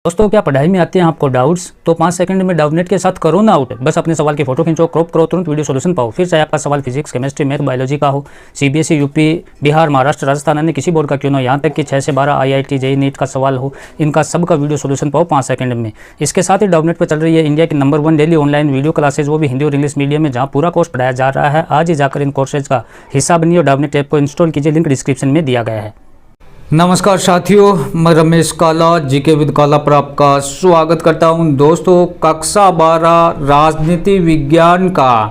दोस्तों, क्या पढ़ाई में आते हैं आपको डाउट्स? तो 5 सेकंड में डाउटनेट के साथ करो ना आउट। बस अपने सवाल की फोटो खींचो, क्रॉप करो, तुरंत वीडियो सोल्यूशन पाओ। फिर चाहे आपका सवाल फिजिक्स, केमिस्ट्री, मैथ, बायोलॉजी का हो, सीबीएसई, यूपी, बिहार, महाराष्ट्र, राजस्थान, अन्य किसी बोर्ड का क्यों ना, यहाँ तक कि 6 से 12 आईआईटी, जेईई, नीट का सवाल हो, इनका सबका वीडियो सोल्यूशन पाओ 5 सेकंड में। इसके साथ ही डाउटनेट पर चल रही है इंडिया की number 1 daily online video classes, वो भी हिंदी और इंग्लिश मीडियम में, जहाँ पूरा कोर्स पढ़ाया जा रहा है। आज ही जाकर इन कोर्सेज का हिस्सा बनिए और डाउटनेट ऐप को इंस्टॉल कीजिए, लिंक डिस्क्रिप्शन में दिया गया है। नमस्कार साथियों, मैं रमेश काला जीके विद काला पर आपका स्वागत करता हूं। दोस्तों, कक्षा 12 राजनीति विज्ञान का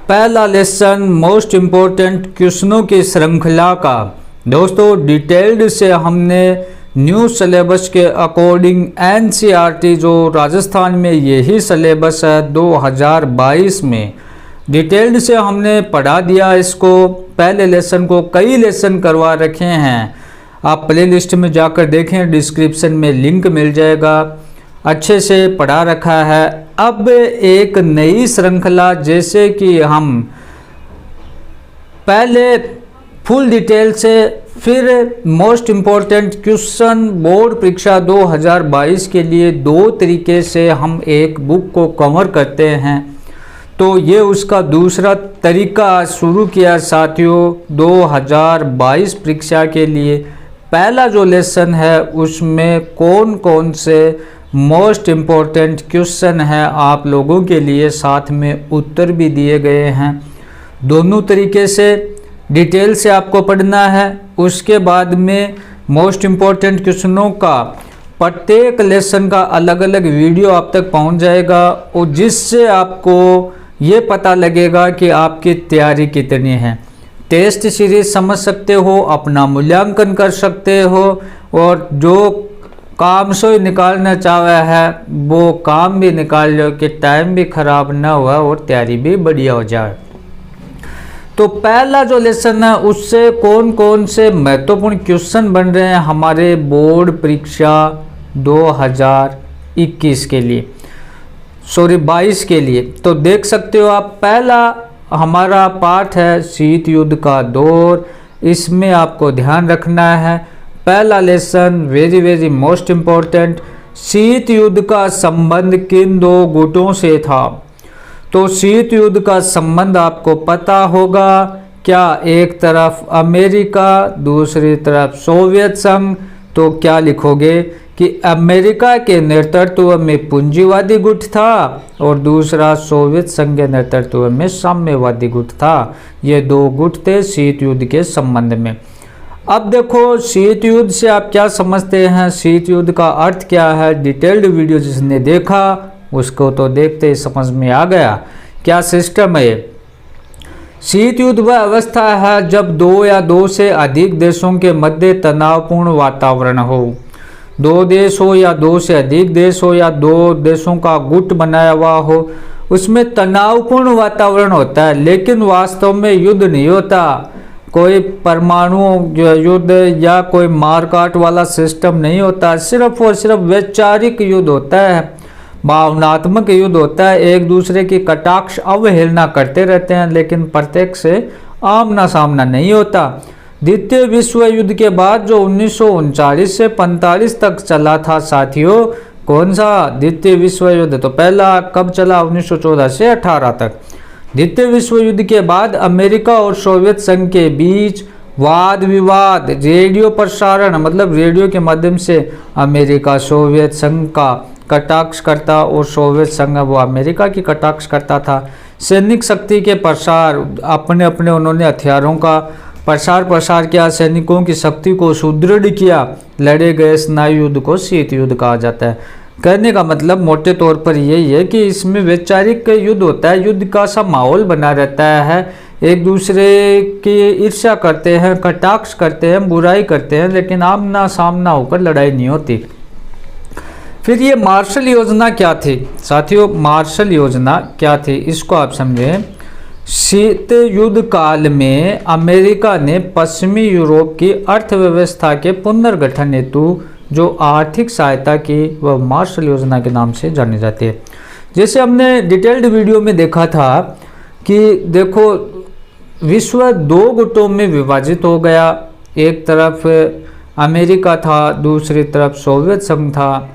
पहला लेसन मोस्ट इम्पोर्टेंट क्वेश्चनों की श्रृंखला का दोस्तों डिटेल्ड से हमने न्यू सिलेबस के अकॉर्डिंग एनसीईआरटी जो राजस्थान में यही सिलेबस है 2022 में डिटेल्ड से हमने पढ़ा दिया। इसको पहले लेसन को कई लेसन करवा रखे हैं, आप प्लेलिस्ट में जाकर देखें, डिस्क्रिप्शन में लिंक मिल जाएगा। अच्छे से पढ़ा रखा है। अब एक नई श्रृंखला, जैसे कि हम पहले फुल डिटेल से फिर मोस्ट इम्पोर्टेंट क्वेश्चन बोर्ड परीक्षा 2022 के लिए 2 तरीके से हम एक बुक को कवर करते हैं। तो ये उसका दूसरा तरीका शुरू किया साथियों 2022 परीक्षा के लिए। पहला जो लेसन है उसमें कौन कौन से मोस्ट इम्पोर्टेंट क्वेश्चन है आप लोगों के लिए, साथ में उत्तर भी दिए गए हैं। दोनों तरीके से डिटेल से आपको पढ़ना है। उसके बाद में मोस्ट इम्पोर्टेंट क्वेश्चनों का प्रत्येक लेसन का अलग अलग वीडियो आप तक पहुंच जाएगा, और जिससे आपको ये पता लगेगा कि आपकी तैयारी कितनी है। टेस्ट सीरीज समझ सकते हो, अपना मूल्यांकन कर सकते हो, और जो काम से निकालना चाहे है वो काम भी निकाल लो कि टाइम भी खराब ना हुआ और तैयारी भी बढ़िया हो जाए। तो पहला जो लेसन है उससे कौन कौन से महत्वपूर्ण क्वेश्चन बन रहे हैं हमारे बोर्ड परीक्षा 2021 के लिए, 22 के लिए। तो देख सकते हो आप, पहला हमारा पाठ है शीत युद्ध का दौर। इसमें आपको ध्यान रखना है, पहला लेसन वेरी मोस्ट इम्पोर्टेंट, शीत युद्ध का संबंध किन 2 गुटों से था। तो शीत युद्ध का संबंध आपको पता होगा क्या, एक तरफ अमेरिका, दूसरी तरफ सोवियत संघ। तो क्या लिखोगे कि अमेरिका के नेतृत्व में पूंजीवादी गुट था और दूसरा सोवियत संघ के नेतृत्व में साम्यवादी गुट था। ये 2 गुट थे शीत युद्ध के संबंध में। अब देखो शीत युद्ध से आप क्या समझते हैं, शीत युद्ध का अर्थ क्या है। डिटेल्ड वीडियो जिसने देखा उसको तो देखते ही समझ में आ गया क्या सिस्टम है। शीत युद्ध वह अवस्था है जब 2 या 2 से अधिक देशों के मध्य तनावपूर्ण वातावरण हो। 2 देश हो या 2 से अधिक देश हो या 2 देशों का गुट बनाया हुआ हो, उसमें तनावपूर्ण वातावरण होता है, लेकिन वास्तव में युद्ध नहीं होता। कोई परमाणु युद्ध या कोई मारकाट वाला सिस्टम नहीं होता, सिर्फ और सिर्फ वैचारिक युद्ध होता है, भावनात्मक युद्ध होता है। एक दूसरे की कटाक्ष अवहेलना करते रहते हैं, लेकिन प्रत्यक्ष से आमना सामना नहीं होता। द्वितीय विश्व युद्ध के बाद जो 1939 से 45 तक चला था साथियों, कौन सा द्वितीय विश्व युद्ध, तो पहला कब चला 1914 से 18 तक। द्वितीय विश्व युद्ध के बाद अमेरिका और सोवियत संघ के बीच वाद विवाद, रेडियो प्रसारण, मतलब रेडियो के माध्यम से अमेरिका सोवियत संघ का कटाक्ष करता और सोवियत संघ वो अमेरिका की कटाक्ष करता था। सैनिक शक्ति के प्रसार, अपने अपने उन्होंने हथियारों का प्रसार किया, सैनिकों की शक्ति को सुदृढ़ किया, लड़े गए स्नायु युद्ध को शीत युद्ध कहा जाता है। कहने का मतलब मोटे तौर पर यही है कि इसमें वैचारिक युद्ध होता है, युद्ध का सा माहौल बना रहता है, एक दूसरे की ईर्ष्या करते हैं, कटाक्ष करते हैं, बुराई करते हैं, लेकिन आमना सामना होकर लड़ाई नहीं होती। फिर ये मार्शल योजना क्या थी साथियों, मार्शल योजना क्या थी इसको आप समझें। शीत युद्ध काल में अमेरिका ने पश्चिमी यूरोप की अर्थव्यवस्था के पुनर्गठन हेतु जो आर्थिक सहायता की वह मार्शल योजना के नाम से जानी जाती है। जैसे हमने डिटेल्ड वीडियो में देखा था कि देखो विश्व 2 गुटों में विभाजित हो गया, एक तरफ अमेरिका था, दूसरी तरफ सोवियत संघ था।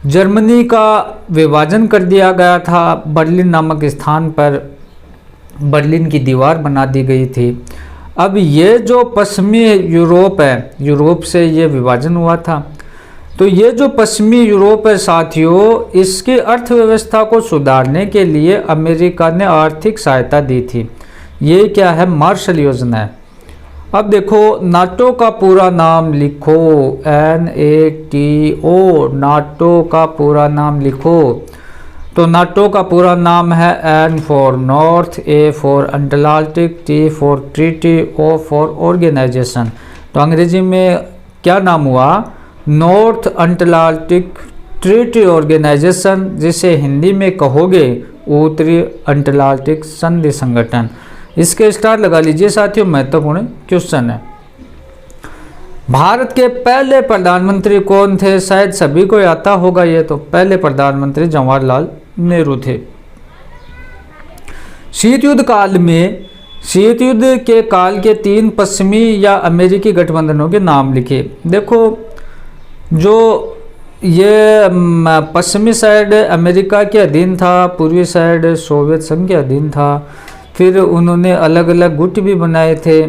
जर्मनी का विभाजन कर दिया गया था, बर्लिन नामक स्थान पर बर्लिन की दीवार बना दी गई थी। अब ये जो पश्चिमी यूरोप है, यूरोप से ये विभाजन हुआ था, तो ये जो पश्चिमी यूरोप है साथियों, इसकी अर्थव्यवस्था को सुधारने के लिए अमेरिका ने आर्थिक सहायता दी थी। ये क्या है? मार्शल योजना है। अब देखो नाटो का पूरा नाम लिखो, NATO, नाटो का पूरा नाम लिखो। तो नाटो का पूरा नाम है N for north, A for Atlantic, T for treaty, O for organisation. तो अंग्रेजी में क्या नाम हुआ? नॉर्थ अटलांटिक ट्रीटी ऑर्गेनाइजेशन, जिसे हिंदी में कहोगे उत्तरी अटलांटिक संधि संगठन। इसके स्टार लगा लीजिए साथियों, महत्वपूर्ण क्वेश्चन है। भारत के पहले प्रधानमंत्री कौन थे? शायद सभी को आता होगा ये तो। पहले प्रधानमंत्री जवाहरलाल नेहरू थे। शीत युद्ध काल में, शीत युद्ध के काल के 3 पश्चिमी या अमेरिकी गठबंधनों के नाम लिखे। देखो जो ये पश्चिमी साइड अमेरिका के अधीन था, पूर्वी साइड सोवियत संघ के अधीन था। फिर उन्होंने अलग अलग गुट भी बनाए थे,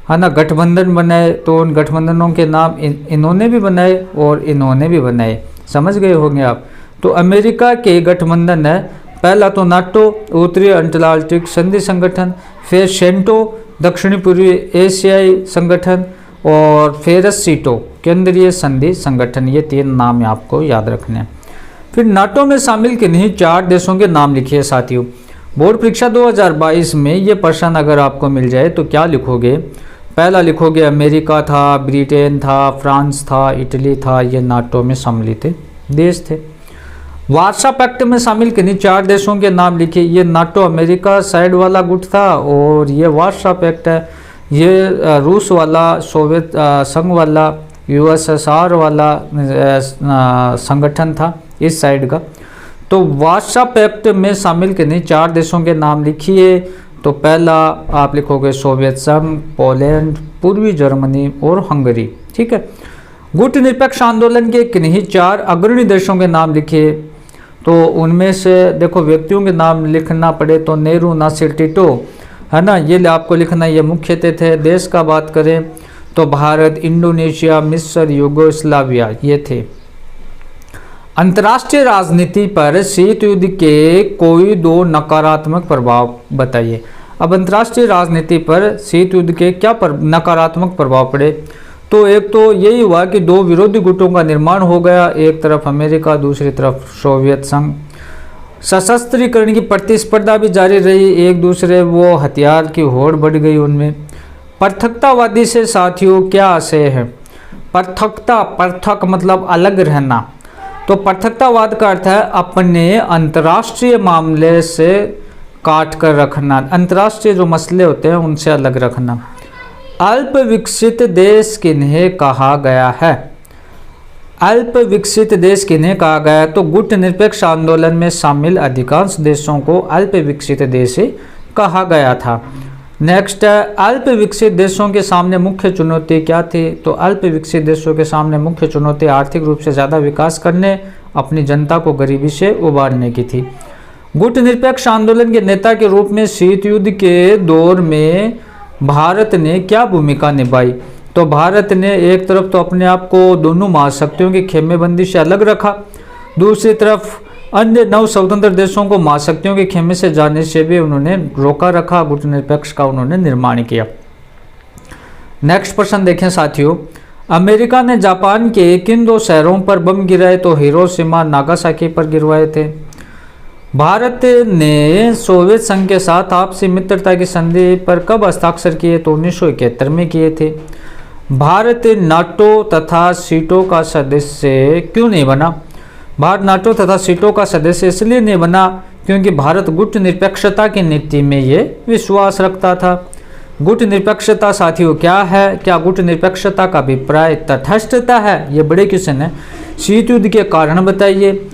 है ना, गठबंधन बनाए। तो उन गठबंधनों के नाम इन्होंने भी बनाए और इन्होंने भी बनाए। समझ गए होंगे आप। तो अमेरिका के गठबंधन है, पहला तो नाटो उत्तरी अटलांटिक संधि संगठन, फिर सेंटो दक्षिणी पूर्वी एशियाई संगठन, और फिर सीटो केंद्रीय संधि संगठन। ये 3 नाम आपको याद रखने हैं। फिर नाटो में शामिल किन्हीं 4 देशों के नाम लिखिए साथियों। बोर्ड परीक्षा 2022 में ये प्रश्न अगर आपको मिल जाए तो क्या लिखोगे? पहला लिखोगे अमेरिका था, ब्रिटेन था, फ्रांस था, इटली था। ये नाटो में सम्मिलित देश थे। वार्सा पैक्ट में शामिल किन्हीं 4 देशों के नाम लिखिए। ये नाटो अमेरिका साइड वाला गुट था, और ये वार्सा पैक्ट है, ये रूस वाला, सोवियत संघ वाला, USSR वाला संगठन था इस साइड का। तो वार्सा पैक्ट में शामिल किन्हीं 4 देशों के नाम लिखिए। तो पहला आप लिखोगे सोवियत संघ, पोलैंड, पूर्वी जर्मनी और हंगरी। ठीक है। गुट निरपेक्ष आंदोलन के किन्हीं 4 अग्रणी देशों के नाम लिखिए। तो उनमें से देखो व्यक्तियों के नाम लिखना पड़े तो नेहरू, नासिर, टिटो, है ना, ये आपको लिखना, ये मुख्य थे। देश का बात करें तो भारत, इंडोनेशिया, मिस्र, यूगोस्लाविया ये थे। अंतर्राष्ट्रीय राजनीति पर शीत युद्ध के कोई 2 नकारात्मक प्रभाव बताइए। अब अंतर्राष्ट्रीय राजनीति पर शीत युद्ध के क्या नकारात्मक प्रभाव पड़े? तो एक तो यही हुआ कि 2 विरोधी गुटों का निर्माण हो गया, एक तरफ अमेरिका, दूसरी तरफ सोवियत संघ। सशस्त्रीकरण की प्रतिस्पर्धा भी जारी रही, एक दूसरे वो हथियार की होड़ बढ़ गई उनमें। पृथकतावादी से साथियों क्या आशय है? पृथकता, पृथक मतलब अलग रहना। तो पृथकतावाद का अर्थ है अपने अंतर्राष्ट्रीय मामले से काट कर रखना, अंतर्राष्ट्रीय जो मसले होते हैं उनसे अलग रखना। अल्प विकसित देश किन्हें कहा गया है? अल्प विकसित देश किन्हें कहा गया है? तो गुट निरपेक्ष आंदोलन में शामिल अधिकांश देशों को अल्प विकसित देश कहा गया था। नेक्स्ट है, अल्प विकसित देशों के सामने मुख्य चुनौती क्या थी? तो अल्प विकसित देशों के सामने मुख्य चुनौती आर्थिक रूप से ज़्यादा विकास करने, अपनी जनता को गरीबी से उबारने की थी। गुट निरपेक्ष आंदोलन के नेता के रूप में शीत युद्ध के दौर में भारत ने क्या भूमिका निभाई? तो भारत ने एक तरफ तो अपने आप को दोनों महाशक्तियों की खेमेबंदी से अलग रखा, दूसरी तरफ अन्य 9 स्वतंत्र देशों को महाशक्तियों के खेमे से जाने से भी उन्होंने रोका रखा। गुट निरपेक्ष का उन्होंने निर्माण किया। नेक्स्ट प्रश्न देखें साथियों, अमेरिका ने जापान के किन 2 शहरों पर बम गिराए? तो हिरोशिमा, नागासाकी पर गिरवाए थे। भारत ने सोवियत संघ के साथ आपसी मित्रता की संधि पर कब हस्ताक्षर किए? तो 1971 में किए थे। भारत नाटो तथा सीटो का सदस्य क्यों नहीं बना? भारत नाटो तथा सीटो का सदस्य इसलिए नहीं बना क्योंकि भारत गुट निरपेक्षता की नीति में ये विश्वास रखता था। गुट निरपेक्षता साथियों क्या है? क्या गुट निरपेक्षता का अभिप्राय तटस्थता है? ये बड़े क्वेश्चन है। शीत युद्ध के कारण बताइए।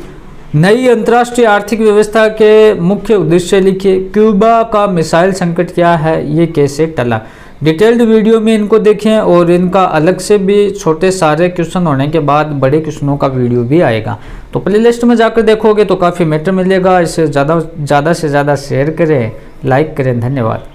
नई अंतर्राष्ट्रीय आर्थिक व्यवस्था के मुख्य उद्देश्य लिखिए। क्यूबा का मिसाइल संकट क्या है? ये कैसे टला? डिटेल्ड वीडियो में इनको देखें, और इनका अलग से भी छोटे सारे क्वेश्चन होने के बाद बड़े क्वेश्चनों का वीडियो भी आएगा। तो प्लेलिस्ट में जाकर देखोगे तो काफ़ी मैटर मिलेगा। इसे ज़्यादा से ज़्यादा शेयर करें, लाइक करें। धन्यवाद।